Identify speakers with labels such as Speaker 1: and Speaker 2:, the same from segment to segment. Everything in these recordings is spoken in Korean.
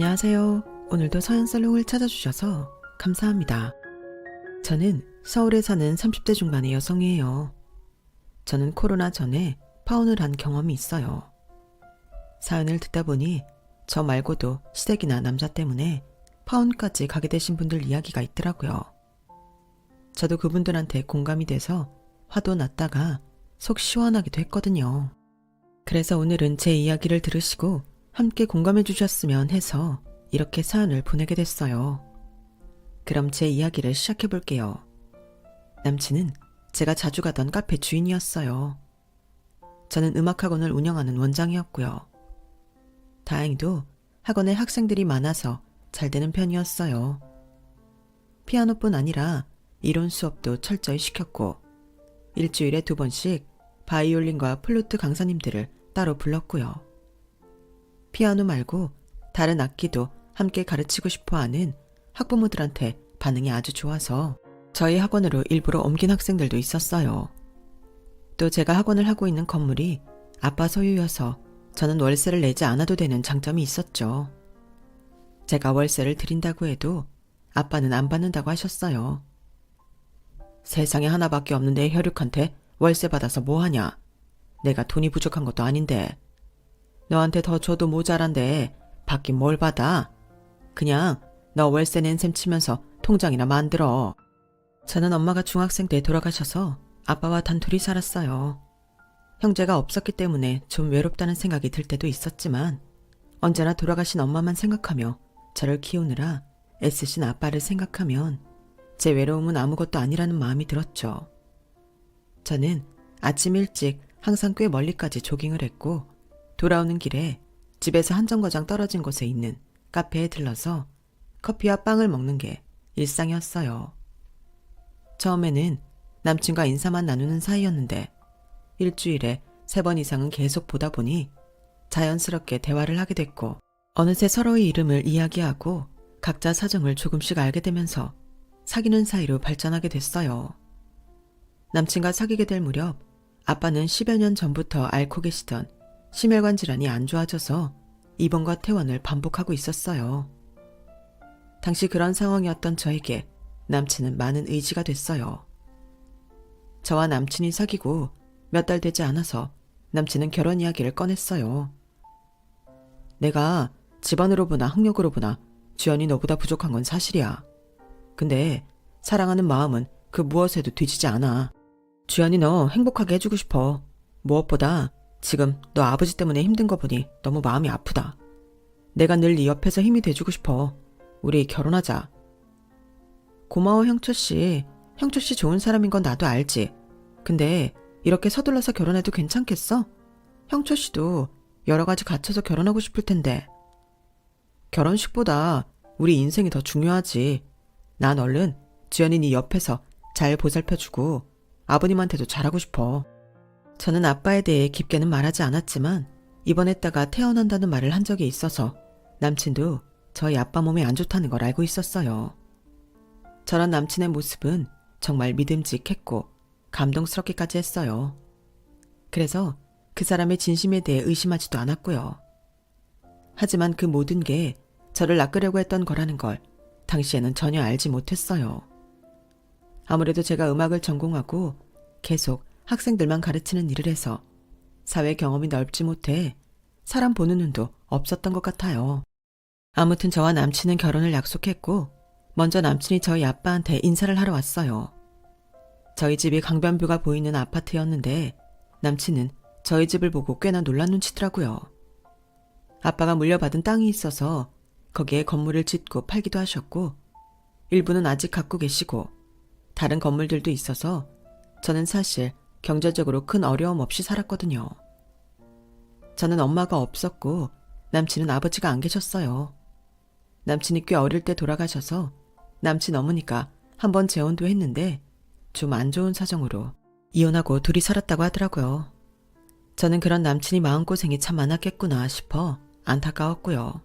Speaker 1: 안녕하세요. 오늘도 서현살롱을 찾아주셔서 감사합니다. 저는 서울에 사는 30대 중반의 여성이에요. 저는 코로나 전에 파혼을 한 경험이 있어요. 사연을 듣다 보니 저 말고도 시댁이나 남자 때문에 파혼까지 가게 되신 분들 이야기가 있더라고요. 저도 그분들한테 공감이 돼서 화도 났다가 속 시원하기도 했거든요. 그래서 오늘은 제 이야기를 들으시고 함께 공감해 주셨으면 해서 이렇게 사연을 보내게 됐어요. 그럼 제 이야기를 시작해 볼게요. 남친은 제가 자주 가던 카페 주인이었어요. 저는 음악학원을 운영하는 원장이었고요. 다행히도 학원에 학생들이 많아서 잘 되는 편이었어요. 피아노뿐 아니라 이론 수업도 철저히 시켰고 일주일에 2번씩 바이올린과 플루트 강사님들을 따로 불렀고요. 피아노 말고 다른 악기도 함께 가르치고 싶어하는 학부모들한테 반응이 아주 좋아서 저희 학원으로 일부러 옮긴 학생들도 있었어요. 또 제가 학원을 하고 있는 건물이 아빠 소유여서 저는 월세를 내지 않아도 되는 장점이 있었죠. 제가 월세를 드린다고 해도 아빠는 안 받는다고 하셨어요. 세상에 하나밖에 없는데 혈육한테 월세 받아서 뭐하냐. 내가 돈이 부족한 것도 아닌데. 너한테 더 줘도 모자란데 받긴 뭘 받아. 그냥 너 월세 낸 셈 치면서 통장이나 만들어. 저는 엄마가 중학생 때 돌아가셔서 아빠와 단둘이 살았어요. 형제가 없었기 때문에 좀 외롭다는 생각이 들 때도 있었지만 언제나 돌아가신 엄마만 생각하며 저를 키우느라 애쓰신 아빠를 생각하면 제 외로움은 아무것도 아니라는 마음이 들었죠. 저는 아침 일찍 항상 꽤 멀리까지 조깅을 했고 돌아오는 길에 집에서 한 정거장 떨어진 곳에 있는 카페에 들러서 커피와 빵을 먹는 게 일상이었어요. 처음에는 남친과 인사만 나누는 사이였는데 일주일에 3번 이상은 계속 보다 보니 자연스럽게 대화를 하게 됐고 어느새 서로의 이름을 이야기하고 각자 사정을 조금씩 알게 되면서 사귀는 사이로 발전하게 됐어요. 남친과 사귀게 될 무렵 아빠는 10여 년 전부터 앓고 계시던 심혈관 질환이 안 좋아져서 입원과 퇴원을 반복하고 있었어요. 당시 그런 상황이었던 저에게 남친은 많은 의지가 됐어요. 저와 남친이 사귀고 몇 달 되지 않아서 남친은 결혼 이야기를 꺼냈어요. 내가 집안으로 보나 학력으로 보나 주연이 너보다 부족한 건 사실이야. 근데 사랑하는 마음은 그 무엇에도 뒤지지 않아. 주연이 너 행복하게 해주고 싶어. 무엇보다 지금 너 아버지 때문에 힘든 거 보니 너무 마음이 아프다. 내가 늘 네 옆에서 힘이 돼주고 싶어. 우리 결혼하자. 고마워 형초씨. 형초씨 좋은 사람인 건 나도 알지. 근데 이렇게 서둘러서 결혼해도 괜찮겠어? 형초씨도 여러 가지 갖춰서 결혼하고 싶을 텐데. 결혼식보다 우리 인생이 더 중요하지. 난 얼른 주연이 네 옆에서 잘 보살펴주고 아버님한테도 잘하고 싶어. 저는 아빠에 대해 깊게는 말하지 않았지만 입원했다가 퇴원한다는 말을 한 적이 있어서 남친도 저희 아빠 몸에 안 좋다는 걸 알고 있었어요. 저런 남친의 모습은 정말 믿음직했고 감동스럽기까지 했어요. 그래서 그 사람의 진심에 대해 의심하지도 않았고요. 하지만 그 모든 게 저를 낚으려고 했던 거라는 걸 당시에는 전혀 알지 못했어요. 아무래도 제가 음악을 전공하고 계속 학생들만 가르치는 일을 해서 사회 경험이 넓지 못해 사람 보는 눈도 없었던 것 같아요. 아무튼 저와 남친은 결혼을 약속했고 먼저 남친이 저희 아빠한테 인사를 하러 왔어요. 저희 집이 강변뷰가 보이는 아파트였는데 남친은 저희 집을 보고 꽤나 놀란 눈치더라고요. 아빠가 물려받은 땅이 있어서 거기에 건물을 짓고 팔기도 하셨고 일부는 아직 갖고 계시고 다른 건물들도 있어서 저는 사실 경제적으로 큰 어려움 없이 살았거든요. 저는 엄마가 없었고 남친은 아버지가 안 계셨어요. 남친이 꽤 어릴 때 돌아가셔서 남친 어머니가 한번 재혼도 했는데 좀 안 좋은 사정으로 이혼하고 둘이 살았다고 하더라고요. 저는 그런 남친이 마음고생이 참 많았겠구나 싶어 안타까웠고요.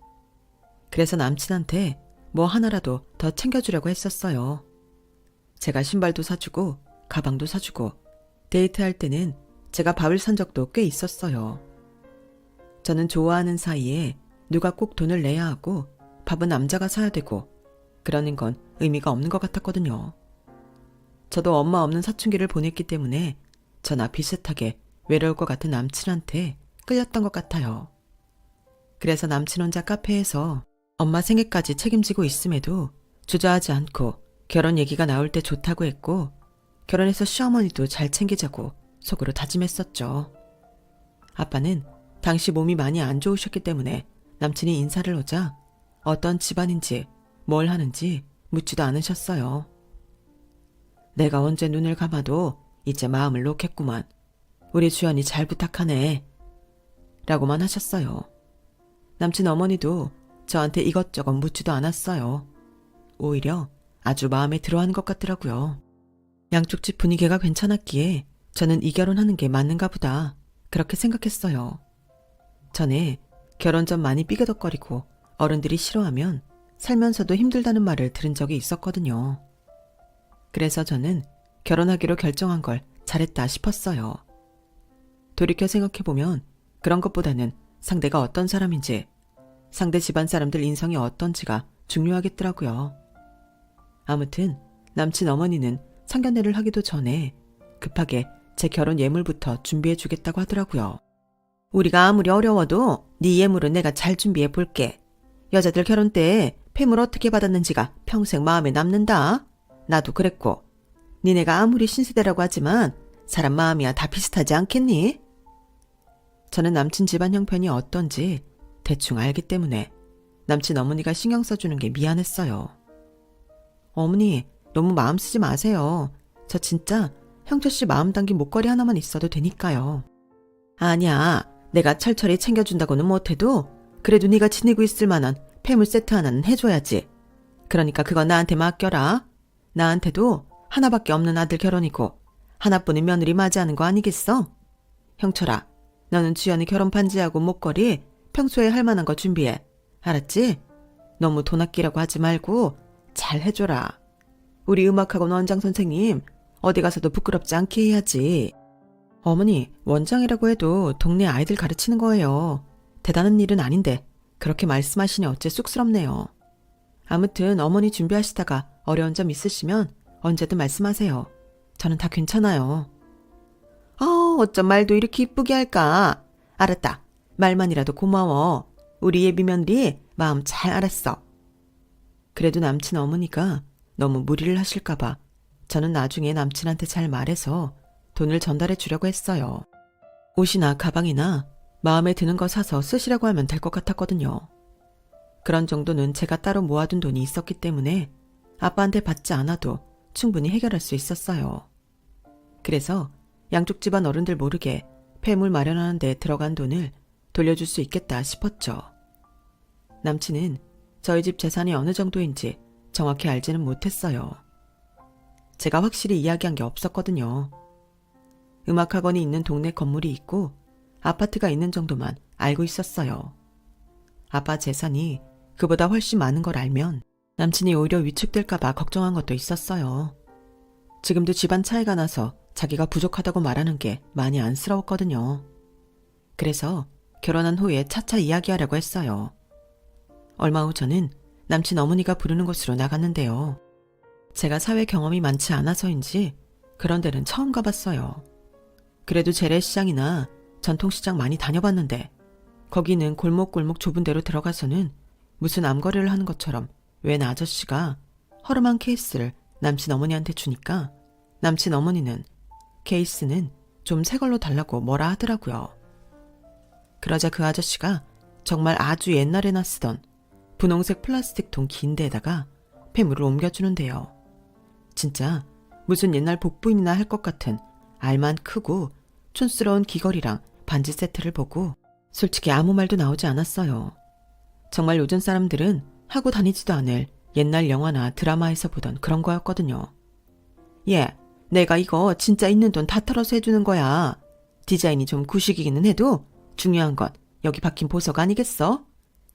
Speaker 1: 그래서 남친한테 뭐 하나라도 더 챙겨주려고 했었어요. 제가 신발도 사주고 가방도 사주고 데이트할 때는 제가 밥을 산 적도 꽤 있었어요. 저는 좋아하는 사이에 누가 꼭 돈을 내야 하고 밥은 남자가 사야 되고 그러는 건 의미가 없는 것 같았거든요. 저도 엄마 없는 사춘기를 보냈기 때문에 저나 비슷하게 외로울 것 같은 남친한테 끌렸던 것 같아요. 그래서 남친 혼자 카페에서 엄마 생애까지 책임지고 있음에도 주저하지 않고 결혼 얘기가 나올 때 좋다고 했고 결혼해서 시어머니도 잘 챙기자고 속으로 다짐했었죠. 아빠는 당시 몸이 많이 안 좋으셨기 때문에 남친이 인사를 오자 어떤 집안인지 뭘 하는지 묻지도 않으셨어요. 내가 언제 눈을 감아도 이제 마음을 놓겠구만. 우리 주연이 잘 부탁하네. 라고만 하셨어요. 남친 어머니도 저한테 이것저것 묻지도 않았어요. 오히려 아주 마음에 들어하는 것 같더라고요. 양쪽 집 분위기가 괜찮았기에 저는 이 결혼하는 게 맞는가 보다 그렇게 생각했어요. 전에 결혼 전 많이 삐그덕거리고 어른들이 싫어하면 살면서도 힘들다는 말을 들은 적이 있었거든요. 그래서 저는 결혼하기로 결정한 걸 잘했다 싶었어요. 돌이켜 생각해보면 그런 것보다는 상대가 어떤 사람인지, 상대 집안 사람들 인성이 어떤지가 중요하겠더라고요. 아무튼 남친 어머니는 상견례를 하기도 전에 급하게 제 결혼 예물부터 준비해주겠다고 하더라고요. 우리가 아무리 어려워도 네 예물은 내가 잘 준비해 볼게. 여자들 결혼 때 폐물 어떻게 받았는지가 평생 마음에 남는다. 나도 그랬고. 니네가 아무리 신세대라고 하지만 사람 마음이야 다 비슷하지 않겠니? 저는 남친 집안 형편이 어떤지 대충 알기 때문에 남친 어머니가 신경 써주는 게 미안했어요. 어머니, 너무 마음 쓰지 마세요. 저 진짜 형철씨 마음 담긴 목걸이 하나만 있어도 되니까요. 아니야, 내가 철철히 챙겨준다고는 못해도 그래도 네가 지니고 있을 만한 폐물 세트 하나는 해줘야지. 그러니까 그거 나한테 맡겨라. 나한테도 하나밖에 없는 아들 결혼이고 하나뿐인 며느리 맞이하는 거 아니겠어? 형철아, 너는 주연이 결혼 반지하고 목걸이 평소에 할 만한 거 준비해. 알았지? 너무 돈 아끼라고 하지 말고 잘 해줘라. 우리 음악학원 원장 선생님 어디 가서도 부끄럽지 않게 해야지. 어머니, 원장이라고 해도 동네 아이들 가르치는 거예요. 대단한 일은 아닌데 그렇게 말씀하시니 어째 쑥스럽네요. 아무튼 어머니 준비하시다가 어려운 점 있으시면 언제든 말씀하세요. 저는 다 괜찮아요. 어쩜 말도 이렇게 이쁘게 할까? 알았다. 말만이라도 고마워. 우리 예비 며느리 마음 잘 알았어. 그래도 남친 어머니가 너무 무리를 하실까봐 저는 나중에 남친한테 잘 말해서 돈을 전달해 주려고 했어요. 옷이나 가방이나 마음에 드는 거 사서 쓰시라고 하면 될 것 같았거든요. 그런 정도는 제가 따로 모아둔 돈이 있었기 때문에 아빠한테 받지 않아도 충분히 해결할 수 있었어요. 그래서 양쪽 집안 어른들 모르게 폐물 마련하는 데 들어간 돈을 돌려줄 수 있겠다 싶었죠. 남친은 저희 집 재산이 어느 정도인지 정확히 알지는 못했어요. 제가 확실히 이야기한 게 없었거든요. 음악학원이 있는 동네 건물이 있고 아파트가 있는 정도만 알고 있었어요. 아빠 재산이 그보다 훨씬 많은 걸 알면 남친이 오히려 위축될까봐 걱정한 것도 있었어요. 지금도 집안 차이가 나서 자기가 부족하다고 말하는 게 많이 안쓰러웠거든요. 그래서 결혼한 후에 차차 이야기하려고 했어요. 얼마 후 저는 남친 어머니가 부르는 곳으로 나갔는데요. 제가 사회 경험이 많지 않아서인지 그런 데는 처음 가봤어요. 그래도 재래시장이나 전통시장 많이 다녀봤는데 거기는 골목골목 좁은 데로 들어가서는 무슨 암거래를 하는 것처럼 웬 아저씨가 허름한 케이스를 남친 어머니한테 주니까 남친 어머니는 케이스는 좀 새 걸로 달라고 뭐라 하더라고요. 그러자 그 아저씨가 정말 아주 옛날에나 쓰던 분홍색 플라스틱 통 긴 데에다가 폐물을 옮겨주는데요. 진짜 무슨 옛날 복부인이나 할 것 같은 알만 크고 촌스러운 귀걸이랑 반지 세트를 보고 솔직히 아무 말도 나오지 않았어요. 정말 요즘 사람들은 하고 다니지도 않을 옛날 영화나 드라마에서 보던 그런 거였거든요. 예, 내가 이거 진짜 있는 돈 다 털어서 해주는 거야. 디자인이 좀 구식이기는 해도 중요한 건 여기 박힌 보석 아니겠어?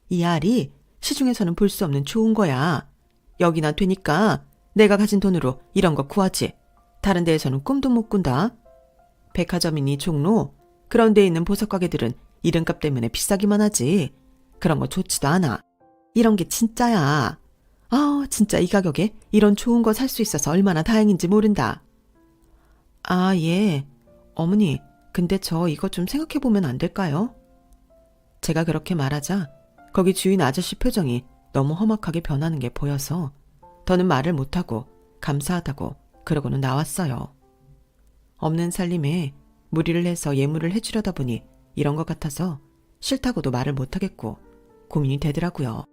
Speaker 1: 이 알이 시중에서는 볼 수 없는 좋은 거야. 여기나 되니까 내가 가진 돈으로 이런 거 구하지. 다른 데에서는 꿈도 못 꾼다. 백화점이니 종로, 그런 데에 있는 보석 가게들은 이름값 때문에 비싸기만 하지. 그런 거 좋지도 않아. 이런 게 진짜야. 아, 진짜 이 가격에 이런 좋은 거 살 수 있어서 얼마나 다행인지 모른다. 아, 예. 어머니, 근데 저 이거 좀 생각해보면 안 될까요? 제가 그렇게 말하자 거기 주인 아저씨 표정이 너무 험악하게 변하는 게 보여서 더는 말을 못하고 감사하다고 그러고는 나왔어요. 없는 살림에 무리를 해서 예물을 해주려다 보니 이런 것 같아서 싫다고도 말을 못하겠고 고민이 되더라고요.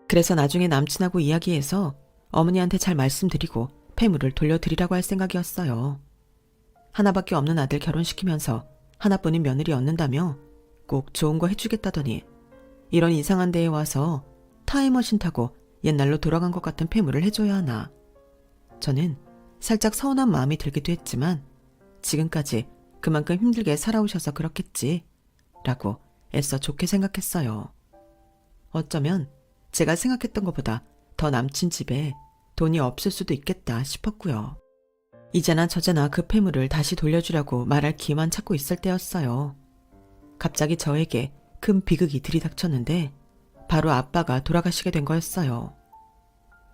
Speaker 1: 그래서 나중에 남친하고 이야기해서 어머니한테 잘 말씀드리고 폐물을 돌려드리라고 할 생각이었어요. 하나밖에 없는 아들 결혼시키면서 하나뿐인 며느리 얻는다며 꼭 좋은 거 해주겠다더니 이런 이상한 데에 와서 타임머신 타고 옛날로 돌아간 것 같은 폐물을 해줘야 하나. 저는 살짝 서운한 마음이 들기도 했지만 지금까지 그만큼 힘들게 살아오셔서 그렇겠지 라고 애써 좋게 생각했어요. 어쩌면 제가 생각했던 것보다 더 남친 집에 돈이 없을 수도 있겠다 싶었고요. 이제나 저제나 그 폐물을 다시 돌려주려고 말할 기회만 찾고 있을 때였어요. 갑자기 저에게 큰 비극이 들이닥쳤는데 바로 아빠가 돌아가시게 된 거였어요.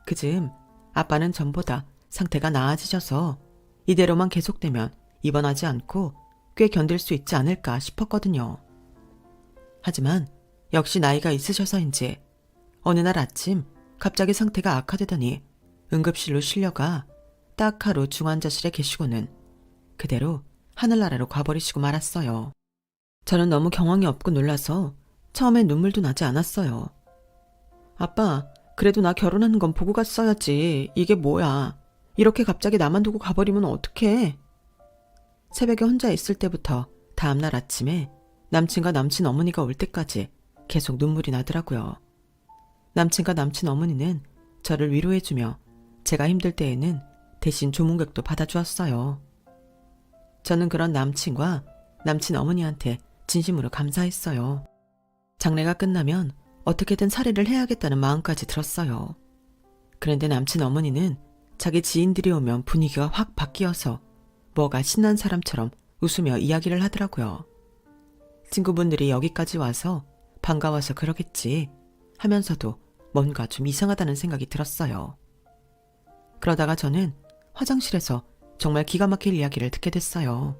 Speaker 1: 그즈음 아빠는 전보다 상태가 나아지셔서 이대로만 계속되면 입원하지 않고 꽤 견딜 수 있지 않을까 싶었거든요. 하지만 역시 나이가 있으셔서인지 어느 날 아침 갑자기 상태가 악화되더니 응급실로 실려가 딱 하루 중환자실에 계시고는 그대로 하늘나라로 가버리시고 말았어요. 저는 너무 경황이 없고 놀라서 처음엔 눈물도 나지 않았어요. 아빠, 그래도 나 결혼하는 건 보고 갔어야지. 이게 뭐야. 이렇게 갑자기 나만 두고 가버리면 어떡해. 새벽에 혼자 있을 때부터 다음날 아침에 남친과 남친 어머니가 올 때까지 계속 눈물이 나더라고요. 남친과 남친 어머니는 저를 위로해주며 제가 힘들 때에는 대신 조문객도 받아주었어요. 저는 그런 남친과 남친 어머니한테 진심으로 감사했어요. 장례가 끝나면 어떻게든 살해를 해야겠다는 마음까지 들었어요. 그런데 남친 어머니는 자기 지인들이 오면 분위기가 확 바뀌어서 뭐가 신난 사람처럼 웃으며 이야기를 하더라고요. 친구분들이 여기까지 와서 반가워서 그러겠지 하면서도 뭔가 좀 이상하다는 생각이 들었어요. 그러다가 저는 화장실에서 정말 기가 막힐 이야기를 듣게 됐어요.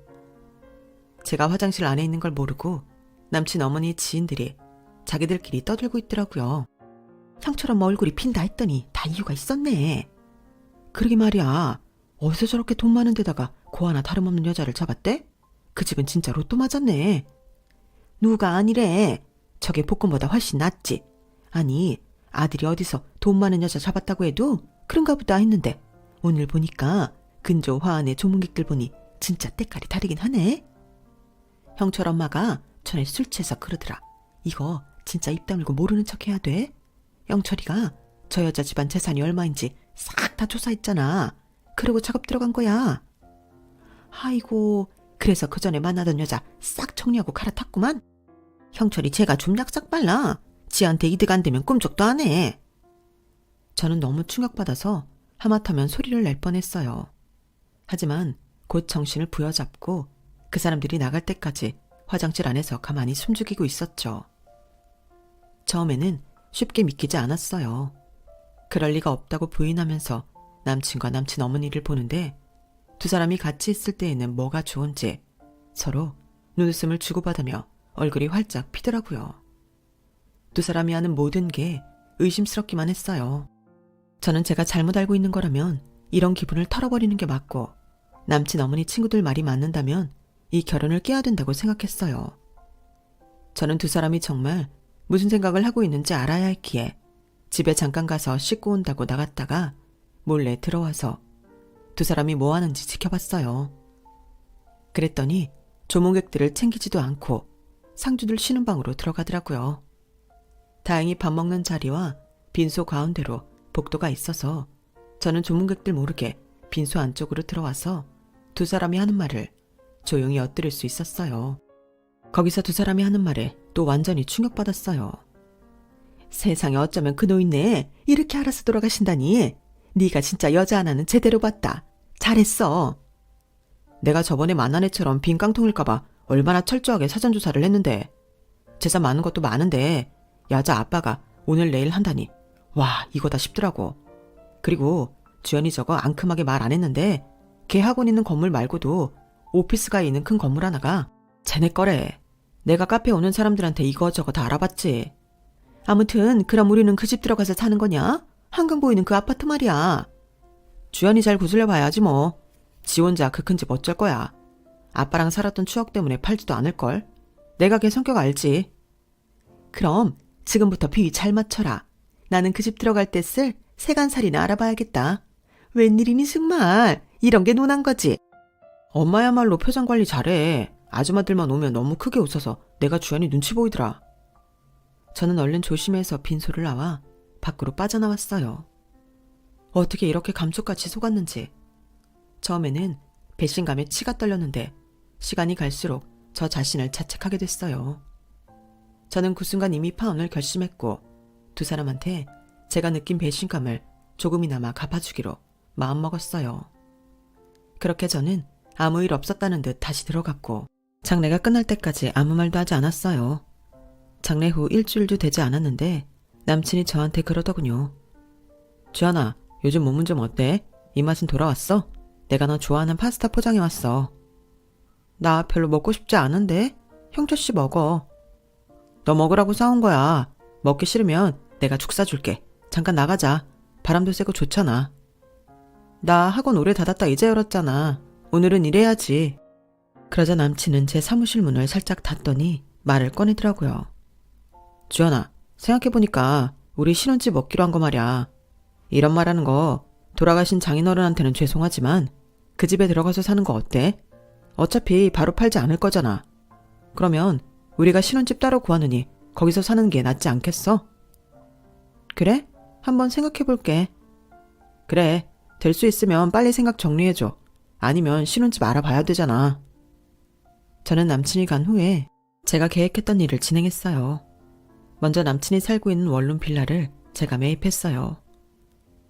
Speaker 1: 제가 화장실 안에 있는 걸 모르고 남친 어머니 지인들이 자기들끼리 떠들고 있더라고요. 형처럼 얼굴이 핀다 했더니 다 이유가 있었네. 그러게 말이야. 어디서 저렇게 돈 많은 데다가 고 하나 다름없는 여자를 잡았대? 그 집은 진짜 로또 맞았네. 누가 아니래. 저게 복권보다 훨씬 낫지. 아니, 아들이 어디서 돈 많은 여자 잡았다고 해도 그런가 보다 했는데 오늘 보니까 근조 화환의 조문객들 보니 진짜 때깔이 다르긴 하네. 형철 엄마가 전에 술 취해서 그러더라. 이거 진짜 입 다물고 모르는 척 해야 돼. 영철이가 저 여자 집안 재산이 얼마인지 싹 다 조사했잖아. 그러고 작업 들어간 거야. 아이고, 그래서 그 전에 만나던 여자 싹 정리하고 갈아탔구만. 형철이 쟤가 좀 약삭 빨라. 지한테 이득 안 되면 꿈쩍도 안 해. 저는 너무 충격받아서 하마터면 소리를 낼 뻔했어요. 하지만 곧 정신을 부여잡고 그 사람들이 나갈 때까지 화장실 안에서 가만히 숨죽이고 있었죠. 처음에는 쉽게 믿기지 않았어요. 그럴 리가 없다고 부인하면서 남친과 남친 어머니를 보는데 두 사람이 같이 있을 때에는 뭐가 좋은지 서로 눈웃음을 주고받으며 얼굴이 활짝 피더라고요. 두 사람이 하는 모든 게 의심스럽기만 했어요. 저는 제가 잘못 알고 있는 거라면 이런 기분을 털어버리는 게 맞고 남친 어머니 친구들 말이 맞는다면 이 결혼을 깨야 된다고 생각했어요. 저는 두 사람이 정말 무슨 생각을 하고 있는지 알아야 했기에 집에 잠깐 가서 씻고 온다고 나갔다가 몰래 들어와서 두 사람이 뭐 하는지 지켜봤어요. 그랬더니 조문객들을 챙기지도 않고 상주들 쉬는 방으로 들어가더라고요. 다행히 밥 먹는 자리와 빈소 가운데로 복도가 있어서 저는 조문객들 모르게 빈소 안쪽으로 들어와서 두 사람이 하는 말을 조용히 엿들을 수 있었어요. 거기서 두 사람이 하는 말에 또 완전히 충격받았어요. 세상에 어쩌면 그 노인네 이렇게 알아서 돌아가신다니. 네가 진짜 여자 하나는 제대로 봤다. 잘했어. 내가 저번에 만난 애처럼 빈 깡통일까봐 얼마나 철저하게 사전조사를 했는데 재산 많은 것도 많은데 여자 아빠가 오늘 내일 한다니. 와, 이거다 싶더라고. 그리고 주연이 저거 앙큼하게 말 안 했는데 걔 학원 있는 건물 말고도 오피스가 있는 큰 건물 하나가 쟤네 거래. 내가 카페 오는 사람들한테 이거저거 다 알아봤지. 아무튼 그럼 우리는 그 집 들어가서 사는 거냐? 한강 보이는 그 아파트 말이야. 주연이 잘 구슬려 봐야지 뭐. 지 혼자 그 큰 집 어쩔 거야. 아빠랑 살았던 추억 때문에 팔지도 않을걸. 내가 걔 성격 알지. 그럼 지금부터 비위 잘 맞춰라. 나는 그 집 들어갈 때 쓸 세간살이나 알아봐야겠다. 웬일이니 정말. 이런 게 논한 거지. 엄마야말로 표정 관리 잘해. 아줌마들만 오면 너무 크게 웃어서 내가 주연이 눈치 보이더라. 저는 얼른 조심해서 빈소를 나와 밖으로 빠져나왔어요. 어떻게 이렇게 감쪽같이 속았는지. 처음에는 배신감에 치가 떨렸는데 시간이 갈수록 저 자신을 자책하게 됐어요. 저는 그 순간 이미 파혼을 결심했고 두 사람한테 제가 느낀 배신감을 조금이나마 갚아주기로 마음먹었어요. 그렇게 저는 아무 일 없었다는 듯 다시 들어갔고 장례가 끝날 때까지 아무 말도 하지 않았어요. 장례 후 일주일도 되지 않았는데 남친이 저한테 그러더군요. 주연아, 요즘 몸은 좀 어때? 입맛은 돌아왔어? 내가 너 좋아하는 파스타 포장해왔어. 나 별로 먹고 싶지 않은데? 형철씨 먹어. 너 먹으라고 사온 거야. 먹기 싫으면 내가 죽 사줄게. 잠깐 나가자. 바람도 쐬고 좋잖아. 나 학원 오래 닫았다 이제 열었잖아. 오늘은 일해야지. 그러자 남친은 제 사무실 문을 살짝 닫더니 말을 꺼내더라고요. 주연아, 생각해보니까 우리 신혼집 먹기로 한 거 말이야. 이런 말하는 거 돌아가신 장인어른한테는 죄송하지만 그 집에 들어가서 사는 거 어때? 어차피 바로 팔지 않을 거잖아. 그러면 우리가 신혼집 따로 구하느니 거기서 사는 게 낫지 않겠어? 그래? 한번 생각해볼게. 그래, 될 수 있으면 빨리 생각 정리해줘. 아니면 신혼집 알아봐야 되잖아. 저는 남친이 간 후에 제가 계획했던 일을 진행했어요. 먼저 남친이 살고 있는 원룸 빌라를 제가 매입했어요.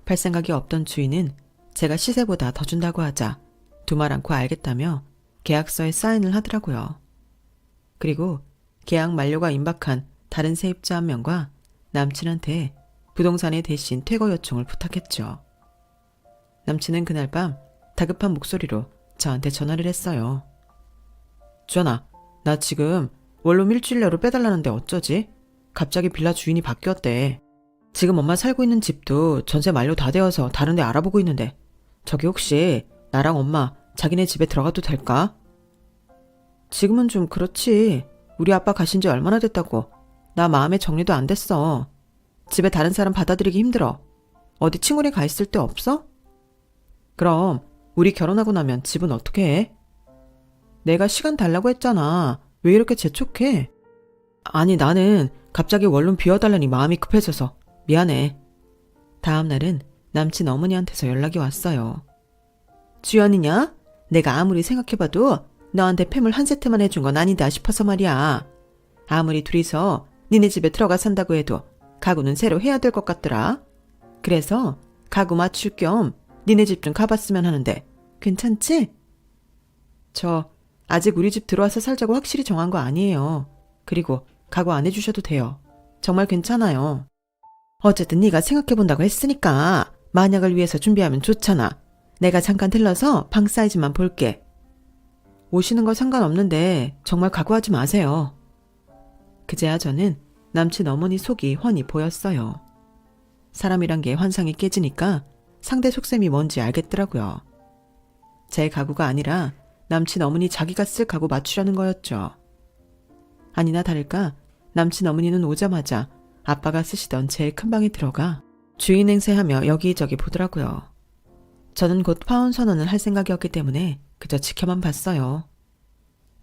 Speaker 1: 팔 생각이 없던 주인은 제가 시세보다 더 준다고 하자 두말 않고 알겠다며 계약서에 사인을 하더라고요. 그리고 계약 만료가 임박한 다른 세입자 한 명과 남친한테 부동산에 대신 퇴거 요청을 부탁했죠. 남친은 그날 밤 다급한 목소리로 저한테 전화를 했어요. 주연아, 나 지금 원룸 일주일 내로 빼달라는데 어쩌지? 갑자기 빌라 주인이 바뀌었대. 지금 엄마 살고 있는 집도 전세 만료 다 되어서 다른 데 알아보고 있는데 저기 혹시 나랑 엄마 자기네 집에 들어가도 될까? 지금은 좀 그렇지. 우리 아빠 가신 지 얼마나 됐다고. 나 마음의 정리도 안 됐어. 집에 다른 사람 받아들이기 힘들어. 어디 친구네 가 있을 데 없어? 그럼 우리 결혼하고 나면 집은 어떻게 해? 내가 시간 달라고 했잖아. 왜 이렇게 재촉해? 아니 나는 갑자기 원룸 비워달라니 마음이 급해져서 미안해. 다음 날은 남친 어머니한테서 연락이 왔어요. 주연이냐? 내가 아무리 생각해봐도 너한테 팸을 한 세트만 해준 건 아니다 싶어서 말이야. 아무리 둘이서 니네 집에 들어가 산다고 해도 가구는 새로 해야 될 것 같더라. 그래서 가구 맞출 겸 니네 집 좀 가봤으면 하는데 괜찮지? 저 아직 우리 집 들어와서 살자고 확실히 정한 거 아니에요. 그리고 가구 안 해주셔도 돼요. 정말 괜찮아요. 어쨌든 네가 생각해본다고 했으니까 만약을 위해서 준비하면 좋잖아. 내가 잠깐 들러서 방 사이즈만 볼게. 오시는 거 상관없는데 정말 각오하지 마세요. 그제야 저는 남친 어머니 속이 훤히 보였어요. 사람이란 게 환상이 깨지니까 상대 속셈이 뭔지 알겠더라고요. 제 가구가 아니라 남친 어머니 자기가 쓸 가구 맞추려는 거였죠. 아니나 다를까 남친 어머니는 오자마자 아빠가 쓰시던 제일 큰 방에 들어가 주인 행세하며 여기저기 보더라고요. 저는 곧 파혼 선언을 할 생각이었기 때문에 그저 지켜만 봤어요.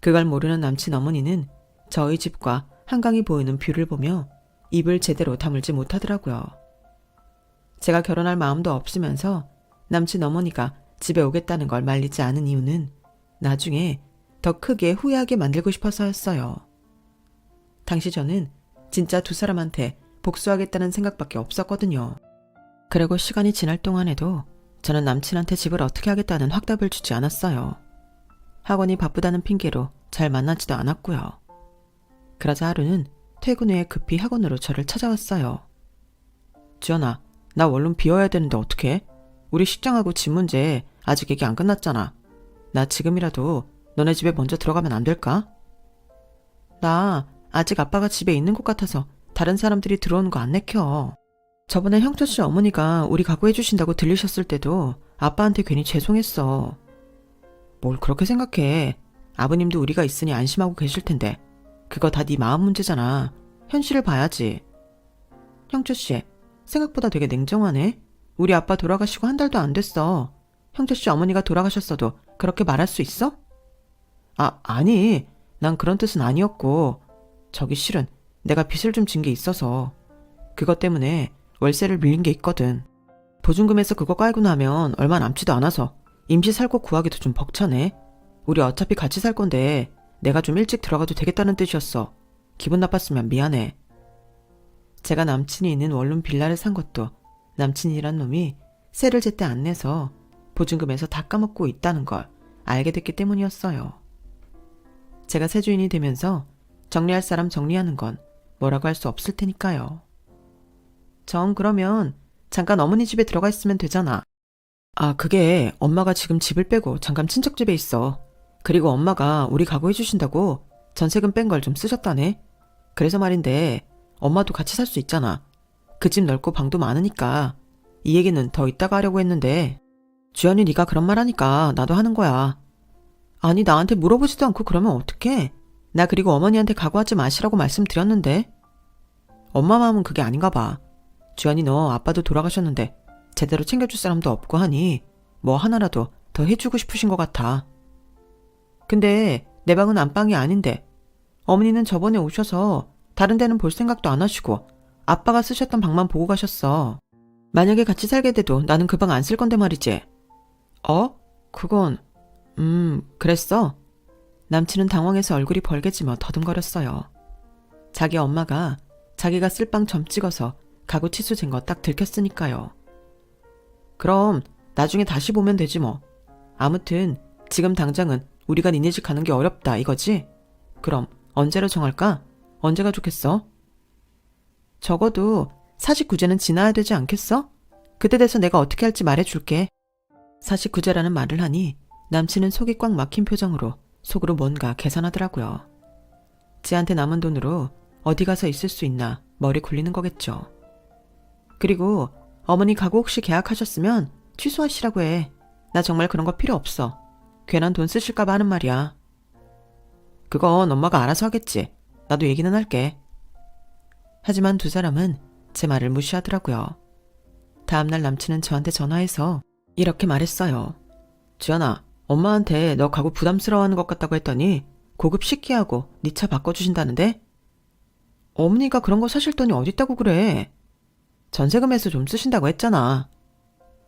Speaker 1: 그걸 모르는 남친 어머니는 저희 집과 한강이 보이는 뷰를 보며 입을 제대로 다물지 못하더라고요. 제가 결혼할 마음도 없으면서 남친 어머니가 집에 오겠다는 걸 말리지 않은 이유는 나중에 더 크게 후회하게 만들고 싶어서였어요. 당시 저는 진짜 두 사람한테 복수하겠다는 생각밖에 없었거든요. 그리고 시간이 지날 동안에도 저는 남친한테 집을 어떻게 하겠다는 확답을 주지 않았어요. 학원이 바쁘다는 핑계로 잘 만나지도 않았고요. 그러자 하루는 퇴근 후에 급히 학원으로 저를 찾아왔어요. 주연아, 나 원룸 비워야 되는데 어떡해? 우리 식장하고 집 문제 아직 얘기 안 끝났잖아. 나 지금이라도 너네 집에 먼저 들어가면 안 될까? 나 아직 아빠가 집에 있는 것 같아서 다른 사람들이 들어오는 거 안 내켜. 저번에 형철 씨 어머니가 우리 가구 해주신다고 들리셨을 때도 아빠한테 괜히 죄송했어. 뭘 그렇게 생각해. 아버님도 우리가 있으니 안심하고 계실 텐데. 그거 다 네 마음 문제잖아. 현실을 봐야지. 형철 씨, 생각보다 되게 냉정하네. 우리 아빠 돌아가시고 한 달도 안 됐어. 형철 씨 어머니가 돌아가셨어도 그렇게 말할 수 있어? 아니. 난 그런 뜻은 아니었고. 저기 실은 내가 빚을 좀 진 게 있어서. 그것 때문에 월세를 밀린 게 있거든. 보증금에서 그거 깔고 나면 얼마 남지도 않아서 임시 살 곳 구하기도 좀 벅차네. 우리 어차피 같이 살 건데 내가 좀 일찍 들어가도 되겠다는 뜻이었어. 기분 나빴으면 미안해. 제가 남친이 있는 원룸 빌라를 산 것도 남친이란 놈이 세를 제때 안 내서 보증금에서 다 까먹고 있다는 걸 알게 됐기 때문이었어요. 제가 새 주인이 되면서 정리할 사람 정리하는 건 뭐라고 할 수 없을 테니까요. 정 그러면 잠깐 어머니 집에 들어가 있으면 되잖아. 그게 엄마가 지금 집을 빼고 잠깐 친척 집에 있어. 그리고 엄마가 우리 가구 해주신다고 전세금 뺀 걸 좀 쓰셨다네. 그래서 말인데 엄마도 같이 살 수 있잖아. 그 집 넓고 방도 많으니까. 이 얘기는 더 이따가 하려고 했는데 주연이 네가 그런 말 하니까 나도 하는 거야. 아니 나한테 물어보지도 않고 그러면 어떡해. 나 그리고 어머니한테 가구하지 마시라고 말씀드렸는데. 엄마 마음은 그게 아닌가 봐. 주연이 너 아빠도 돌아가셨는데 제대로 챙겨줄 사람도 없고 하니 뭐 하나라도 더 해주고 싶으신 것 같아. 근데 내 방은 안방이 아닌데 어머니는 저번에 오셔서 다른 데는 볼 생각도 안 하시고 아빠가 쓰셨던 방만 보고 가셨어. 만약에 같이 살게 돼도 나는 그 방 안 쓸 건데 말이지. 그건 그랬어? 남친은 당황해서 얼굴이 벌개지며 더듬거렸어요. 자기 엄마가 자기가 쓸 방 점 찍어서 가구 취소된 거 딱 들켰으니까요. 그럼 나중에 다시 보면 되지 뭐. 아무튼 지금 당장은 우리가 니네 집 가는 게 어렵다 이거지? 그럼 언제로 정할까? 언제가 좋겠어? 적어도 49제는 지나야 되지 않겠어? 그때 돼서 내가 어떻게 할지 말해줄게. 49제라는 말을 하니 남친은 속이 꽉 막힌 표정으로 속으로 뭔가 계산하더라고요. 지한테 남은 돈으로 어디 가서 있을 수 있나 머리 굴리는 거겠죠. 그리고 어머니 가구 혹시 계약하셨으면 취소하시라고 해. 나 정말 그런 거 필요 없어. 괜한 돈 쓰실까 봐 하는 말이야. 그건 엄마가 알아서 하겠지. 나도 얘기는 할게. 하지만 두 사람은 제 말을 무시하더라고요. 다음날 남친은 저한테 전화해서 이렇게 말했어요. 주연아, 엄마한테 너 가구 부담스러워하는 것 같다고 했더니 고급 식기하고 네 차 바꿔주신다는데? 어머니가 그런 거 사실 돈이 어딨다고 그래. 전세금에서 좀 쓰신다고 했잖아.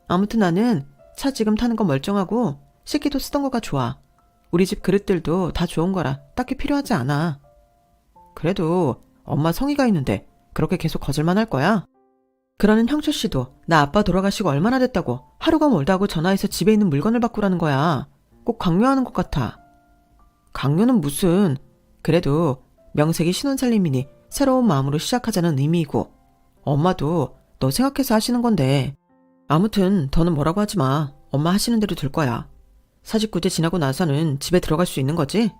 Speaker 1: 아무튼 나는 차 지금 타는 거 멀쩡하고 식기도 쓰던 거가 좋아. 우리 집 그릇들도 다 좋은 거라 딱히 필요하지 않아. 그래도 엄마 성의가 있는데 그렇게 계속 거절만 할 거야? 그러는 형철 씨도 나 아빠 돌아가시고 얼마나 됐다고 하루가 멀다 하고 전화해서 집에 있는 물건을 바꾸라는 거야. 꼭 강요하는 것 같아. 강요는 무슨. 그래도 명색이 신혼살림이니 새로운 마음으로 시작하자는 의미이고 엄마도 너 생각해서 하시는 건데. 아무튼 더는 뭐라고 하지 마. 엄마 하시는 대로 둘 거야. 49제 지나고 나서는 집에 들어갈 수 있는 거지?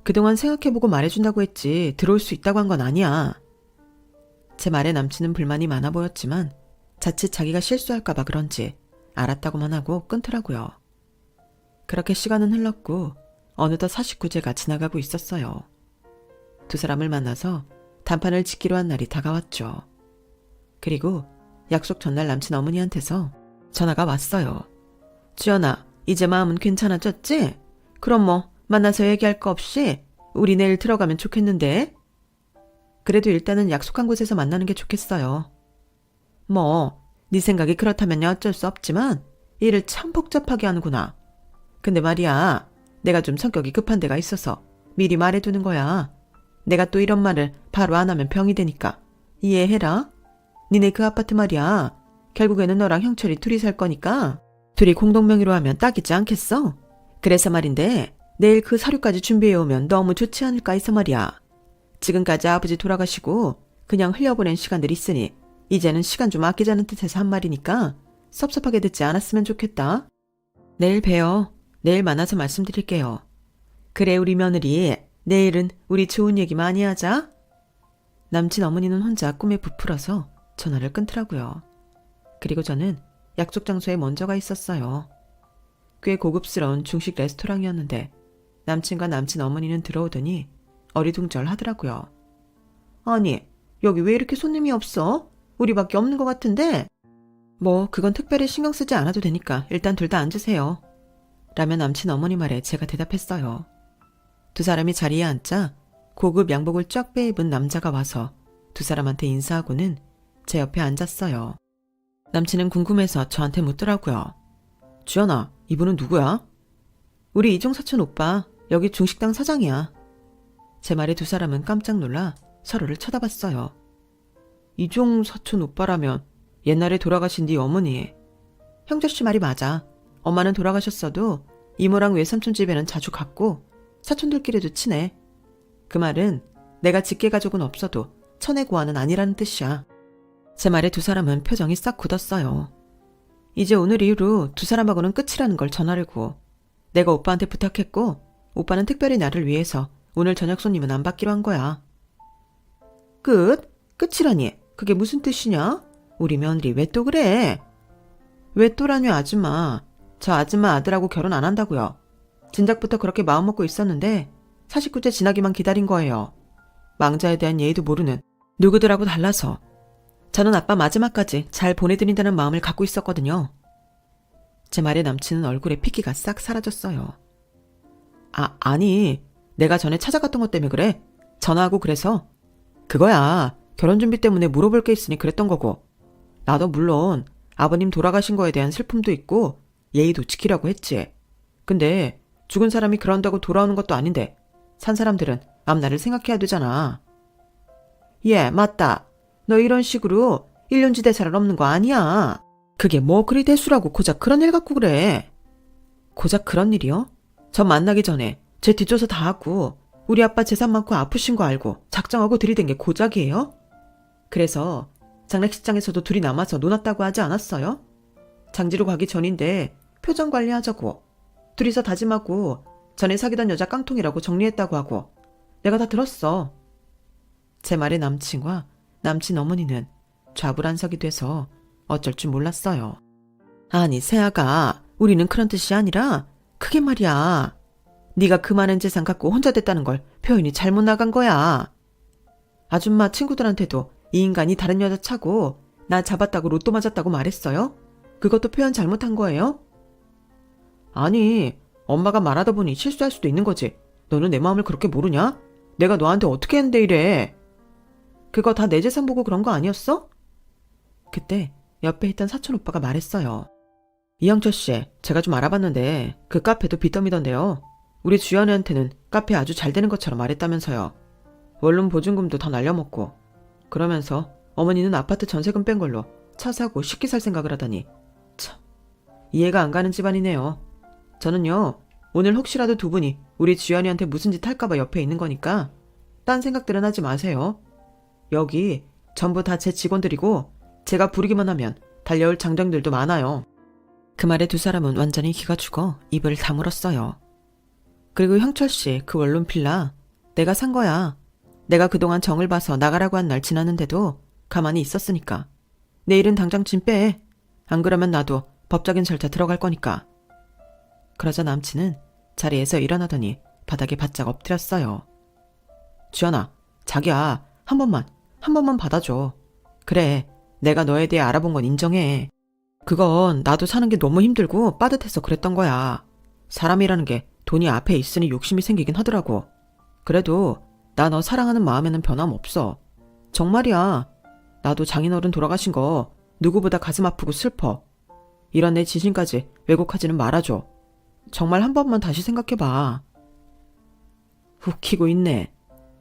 Speaker 1: 그동안 생각해보고 말해준다고 했지 들어올 수 있다고 한 건 아니야. 제 말에 남친은 불만이 많아 보였지만 자칫 자기가 실수할까봐 그런지 알았다고만 하고 끊더라고요. 그렇게 시간은 흘렀고 어느덧 49제가 지나가고 있었어요. 두 사람을 만나서 단판을 짓기로 한 날이 다가왔죠. 그리고 약속 전날 남친 어머니한테서 전화가 왔어요. 주연아, 이제 마음은 괜찮아졌지? 그럼 뭐 만나서 얘기할 거 없이 우리 내일 들어가면 좋겠는데? 그래도 일단은 약속한 곳에서 만나는 게 좋겠어요. 뭐 네 생각이 그렇다면 어쩔 수 없지만 일을 참 복잡하게 하는구나. 근데 말이야, 내가 좀 성격이 급한 데가 있어서 미리 말해두는 거야. 내가 또 이런 말을 바로 안 하면 병이 되니까 이해해라. 니네 그 아파트 말이야, 결국에는 너랑 형철이 둘이 살 거니까 둘이 공동명의로 하면 딱이지 않겠어? 그래서 말인데 내일 그 서류까지 준비해오면 너무 좋지 않을까 해서 말이야. 지금까지 아버지 돌아가시고 그냥 흘려보낸 시간들 있으니 이제는 시간 좀 아끼자는 뜻에서 한 말이니까 섭섭하게 듣지 않았으면 좋겠다. 내일 봬요. 내일 만나서 말씀드릴게요. 그래 우리 며느리, 내일은 우리 좋은 얘기 많이 하자. 남친 어머니는 혼자 꿈에 부풀어서 전화를 끊더라고요. 그리고 저는 약속 장소에 먼저 가 있었어요. 꽤 고급스러운 중식 레스토랑이었는데 남친과 남친 어머니는 들어오더니 어리둥절하더라고요. 아니, 여기 왜 이렇게 손님이 없어? 우리밖에 없는 것 같은데? 뭐 그건 특별히 신경 쓰지 않아도 되니까 일단 둘 다 앉으세요. 라며 남친 어머니 말에 제가 대답했어요. 두 사람이 자리에 앉자 고급 양복을 쫙 빼입은 남자가 와서 두 사람한테 인사하고는 제 옆에 앉았어요. 남친은 궁금해서 저한테 묻더라고요. 주연아, 이분은 누구야? 우리 이종 사촌 오빠, 여기 중식당 사장이야. 제 말에 두 사람은 깜짝 놀라 서로를 쳐다봤어요. 이종 사촌 오빠라면 옛날에 돌아가신 네 어머니. 형제씨 말이 맞아. 엄마는 돌아가셨어도 이모랑 외삼촌 집에는 자주 갔고 사촌들끼리도 친해. 그 말은 내가 직계가족은 없어도 천혜고아는 아니라는 뜻이야. 제 말에 두 사람은 표정이 싹 굳었어요. 이제 오늘 이후로 두 사람하고는 끝이라는 걸 전하려고. 내가 오빠한테 부탁했고 오빠는 특별히 나를 위해서 오늘 저녁 손님은 안 받기로 한 거야. 끝? 끝이라니 그게 무슨 뜻이냐? 우리 며느리 왜 또 그래? 왜 또라뇨 아줌마. 저 아줌마 아들하고 결혼 안 한다고요. 진작부터 그렇게 마음먹고 있었는데 49째 지나기만 기다린 거예요. 망자에 대한 예의도 모르는 누구들하고 달라서. 저는 아빠 마지막까지 잘 보내드린다는 마음을 갖고 있었거든요. 제 말에 남친은 얼굴에 핏기가 싹 사라졌어요. 아니 내가 전에 찾아갔던 것 때문에 그래. 전화하고 그래서. 그거야. 결혼 준비 때문에 물어볼 게 있으니 그랬던 거고. 나도 물론 아버님 돌아가신 거에 대한 슬픔도 있고 예의도 지키려고 했지. 근데 죽은 사람이 그런다고 돌아오는 것도 아닌데 산 사람들은 앞날을 생각해야 되잖아. 예, 맞다. 너 이런 식으로 1년지대 살 없는 거 아니야. 그게 뭐 그리 대수라고 고작 그런 일 갖고 그래. 고작 그런 일이요? 저 만나기 전에 제 뒷조사 다 하고 우리 아빠 재산 많고 아프신 거 알고 작정하고 들이댄 게 고작이에요? 그래서 장례식장에서도 둘이 남아서 논았다고 하지 않았어요? 장지로 가기 전인데 표정 관리하자고. 둘이서 다짐하고 전에 사귀던 여자 깡통이라고 정리했다고 하고. 내가 다 들었어. 제 말에 남친과 남친 어머니는 좌불안석이 돼서 어쩔 줄 몰랐어요. 아니 세아가 우리는 그런 뜻이 아니라 그게 말이야. 네가 그 많은 재산 갖고 혼자 됐다는 걸 표현이 잘못 나간 거야. 아줌마 친구들한테도 이 인간이 다른 여자 차고 나 잡았다고 로또 맞았다고 말했어요? 그것도 표현 잘못한 거예요? 아니 엄마가 말하다 보니 실수할 수도 있는 거지. 너는 내 마음을 그렇게 모르냐? 내가 너한테 어떻게 했는데 이래. 그거 다 내 재산 보고 그런 거 아니었어? 그때 옆에 있던 사촌 오빠가 말했어요. 이영철 씨, 제가 좀 알아봤는데 그 카페도 빚더미던데요. 우리 주연이한테는 카페 아주 잘 되는 것처럼 말했다면서요. 원룸 보증금도 다 날려먹고. 그러면서 어머니는 아파트 전세금 뺀 걸로 차 사고 쉽게 살 생각을 하다니. 참, 이해가 안 가는 집안이네요. 저는요, 오늘 혹시라도 두 분이 우리 주연이한테 무슨 짓 할까봐 옆에 있는 거니까 딴 생각들은 하지 마세요. 여기 전부 다 제 직원들이고 제가 부르기만 하면 달려올 장정들도 많아요. 그 말에 두 사람은 완전히 기가 죽어 입을 다물었어요. 그리고 형철씨, 그 원룸 빌라 내가 산 거야. 내가 그동안 정을 봐서 나가라고 한 날 지났는데도 가만히 있었으니까. 내일은 당장 짐 빼. 안 그러면 나도 법적인 절차 들어갈 거니까. 그러자 남친은 자리에서 일어나더니 바닥에 바짝 엎드렸어요. 주연아, 자기야, 한 번만 받아줘. 그래, 내가 너에 대해 알아본 건 인정해. 그건 나도 사는 게 너무 힘들고 빠듯해서 그랬던 거야. 사람이라는 게 돈이 앞에 있으니 욕심이 생기긴 하더라고. 그래도 나 너 사랑하는 마음에는 변함없어. 정말이야. 나도 장인어른 돌아가신 거 누구보다 가슴 아프고 슬퍼. 이런 내 지신까지 왜곡하지는 말아줘. 정말 한 번만 다시 생각해봐. 웃기고 있네.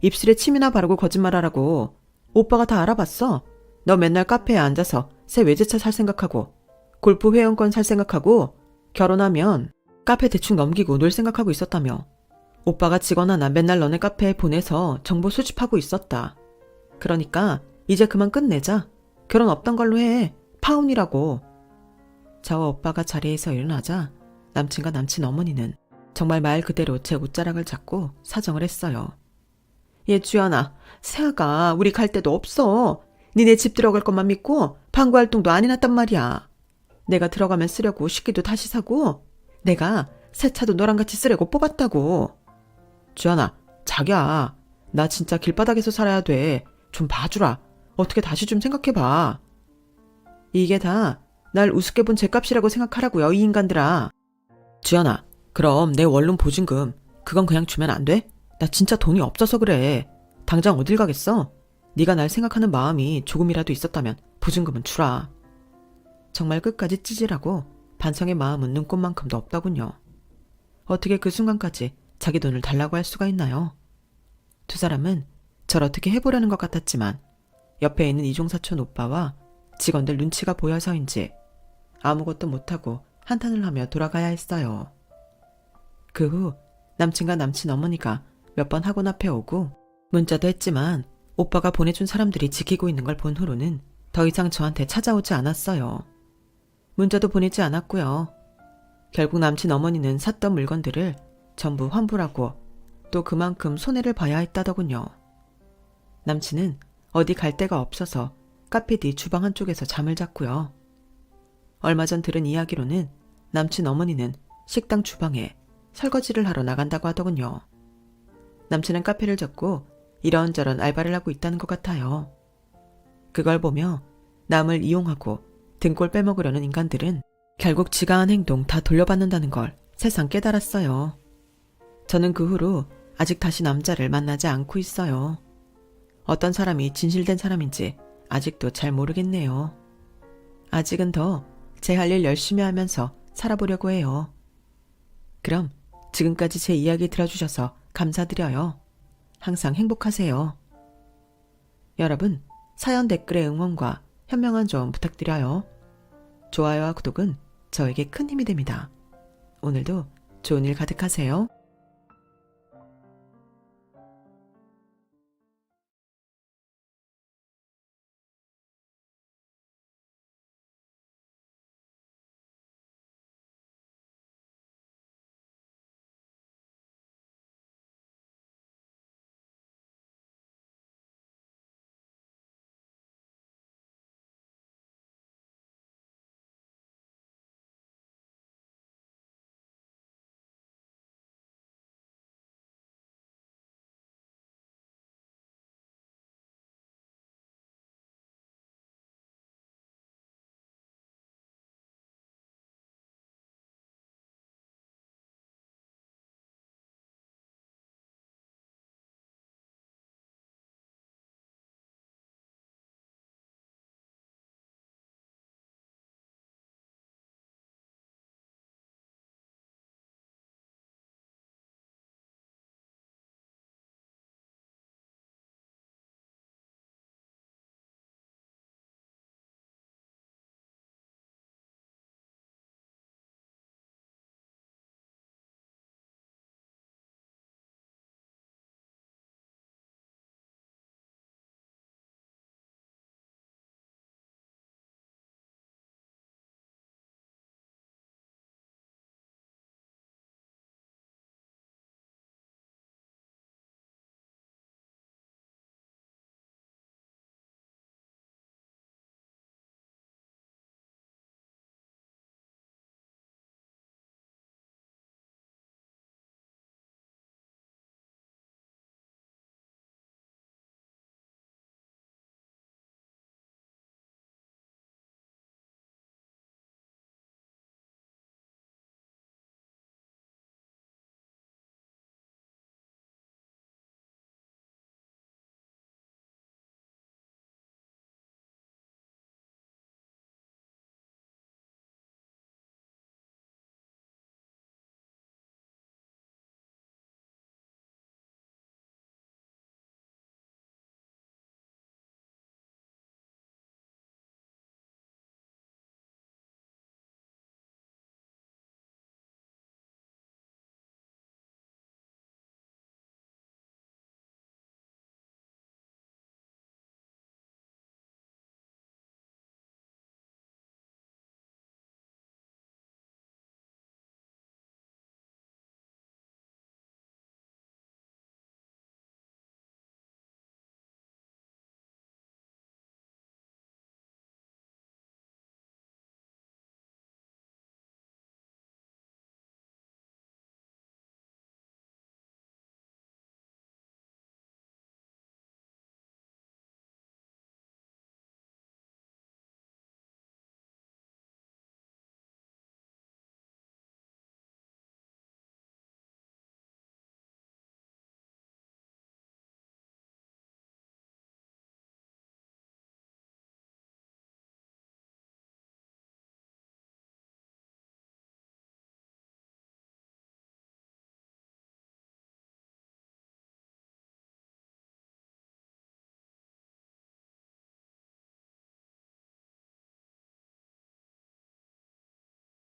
Speaker 1: 입술에 침이나 바르고 거짓말하라고. 오빠가 다 알아봤어. 너 맨날 카페에 앉아서 새 외제차 살 생각하고 골프 회원권 살 생각하고 결혼하면 카페 대충 넘기고 놀 생각하고 있었다며. 오빠가 직원 하나 맨날 너네 카페에 보내서 정보 수집하고 있었다. 그러니까 이제 그만 끝내자. 결혼 없던 걸로 해. 파혼이라고. 저와 오빠가 자리에서 일어나자 남친과 남친 어머니는 정말 말 그대로 제 옷자락을 잡고 사정을 했어요. 얘 주연아, 세아가 우리 갈 데도 없어. 니네 집 들어갈 것만 믿고 방구 활동도 안 해놨단 말이야. 내가 들어가면 쓰려고 식기도 다시 사고 내가 새 차도 너랑 같이 쓰려고 뽑았다고. 주연아, 자기야, 나 진짜 길바닥에서 살아야 돼. 좀 봐주라. 어떻게 다시 좀 생각해봐. 이게 다 날 우습게 본 죄값이라고 생각하라고요, 이 인간들아. 주연아, 그럼 내 원룸 보증금 그건 그냥 주면 안 돼? 나 진짜 돈이 없어서 그래. 당장 어딜 가겠어? 네가 날 생각하는 마음이 조금이라도 있었다면 보증금은 주라. 정말 끝까지 찌질하고 반성의 마음은 눈꽃만큼도 없더군요. 어떻게 그 순간까지 자기 돈을 달라고 할 수가 있나요? 두 사람은 절 어떻게 해보려는 것 같았지만 옆에 있는 이종사촌 오빠와 직원들 눈치가 보여서인지 아무것도 못하고 한탄을 하며 돌아가야 했어요. 그 후 남친과 남친 어머니가 몇 번 학원 앞에 오고 문자도 했지만 오빠가 보내준 사람들이 지키고 있는 걸 본 후로는 더 이상 저한테 찾아오지 않았어요. 문자도 보내지 않았고요. 결국 남친 어머니는 샀던 물건들을 전부 환불하고 또 그만큼 손해를 봐야 했다더군요. 남친은 어디 갈 데가 없어서 카페 뒤 주방 한쪽에서 잠을 잤고요. 얼마 전 들은 이야기로는 남친 어머니는 식당 주방에 설거지를 하러 나간다고 하더군요. 남친은 카페를 접고 이런저런 알바를 하고 있다는 것 같아요. 그걸 보며 남을 이용하고 등골 빼먹으려는 인간들은 결국 지가 한 행동 다 돌려받는다는 걸 새삼 깨달았어요. 저는 그 후로 아직 다시 남자를 만나지 않고 있어요. 어떤 사람이 진실된 사람인지 아직도 잘 모르겠네요. 아직은 더 제 할 일 열심히 하면서 살아보려고 해요. 그럼 지금까지 제 이야기 들어주셔서 감사드려요. 항상 행복하세요. 여러분, 사연 댓글의 응원과 현명한 조언 부탁드려요. 좋아요와 구독은 저에게 큰 힘이 됩니다. 오늘도 좋은 일 가득하세요.